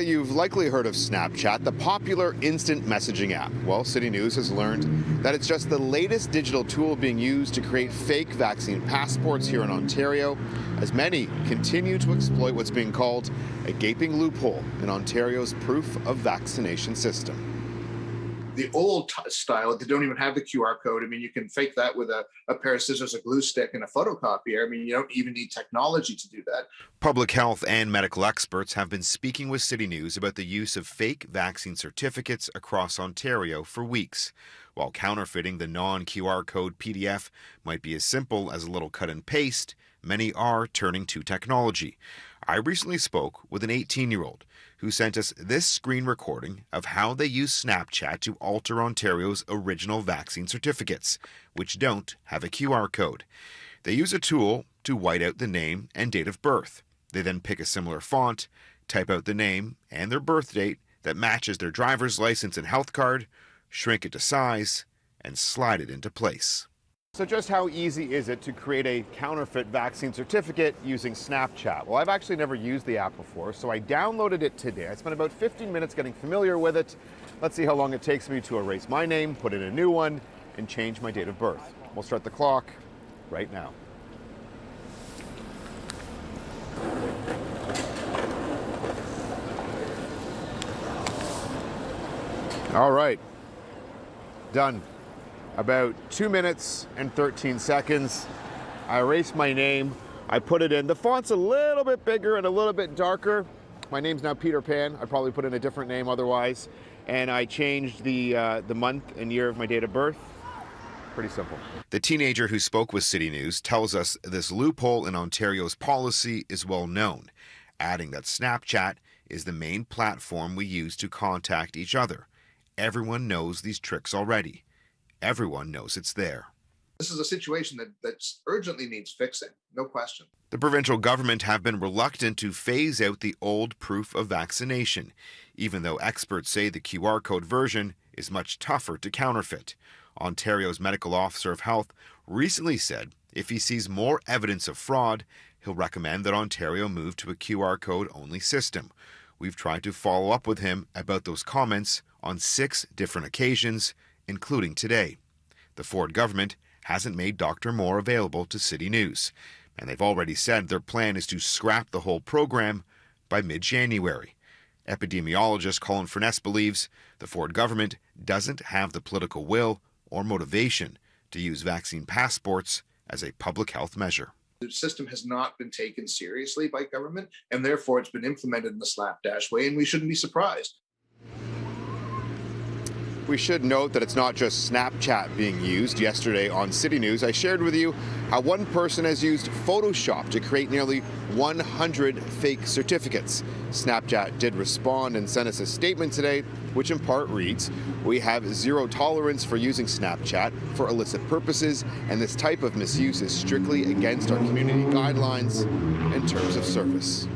You've likely heard of Snapchat, the popular instant messaging app. Well, CityNews has learned that it's just the latest digital tool being used to create fake vaccine passports here in Ontario, as many continue to exploit what's being called a gaping loophole in Ontario's proof of vaccination system. The old style, they don't even have the QR code. I mean, you can fake that with a pair of scissors, a glue stick, and a photocopier. I mean, you don't even need technology to do that. Public health and medical experts have been speaking with CityNews about the use of fake vaccine certificates across Ontario for weeks. While counterfeiting the non-QR code PDF might be as simple as a little cut and paste, many are turning to technology. I recently spoke with an 18-year-old who sent us this screen recording of how they use Snapchat to alter Ontario's original vaccine certificates, which don't have a QR code. They use a tool to white out the name and date of birth. They then pick a similar font, type out the name and their birth date that matches their driver's license and health card, shrink it to size, and slide it into place. So just how easy is it to create a counterfeit vaccine certificate using Snapchat? Well, I've actually never used the app before, so I downloaded it today. I spent about 15 minutes getting familiar with it. Let's see how long it takes me to erase my name, put in a new one, and change my date of birth. We'll start the clock right now. All right, done. About 2 minutes and 13 seconds. I erased my name. I put it in. The font's a little bit bigger and a little bit darker. My name's now Peter Pan. I'd probably put in a different name otherwise. And I changed the month and year of my date of birth. Pretty simple. The teenager who spoke with CityNews tells us this loophole in Ontario's policy is well known, adding that Snapchat is the main platform we use to contact each other. Everyone knows these tricks already. Everyone knows it's there. This is a situation that urgently needs fixing, no question. The provincial government have been reluctant to phase out the old proof of vaccination, even though experts say the QR code version is much tougher to counterfeit. Ontario's medical officer of health recently said if he sees more evidence of fraud, he'll recommend that Ontario move to a QR code only system. We've tried to follow up with him about those comments on 6 different occasions, including today. The Ford government hasn't made Dr. Moore available to CityNews, and they've already said their plan is to scrap the whole program by mid-January. Epidemiologist Colin Furness believes the Ford government doesn't have the political will or motivation to use vaccine passports as a public health measure. The system has not been taken seriously by government, and therefore it's been implemented in the slapdash way, and we shouldn't be surprised. We should note that it's not just Snapchat being used. Yesterday on CityNews, I shared with you how one person has used Photoshop to create nearly 100 fake certificates. Snapchat did respond and sent us a statement today, which in part reads, "We have zero tolerance for using Snapchat for illicit purposes, and this type of misuse is strictly against our community guidelines and terms of service."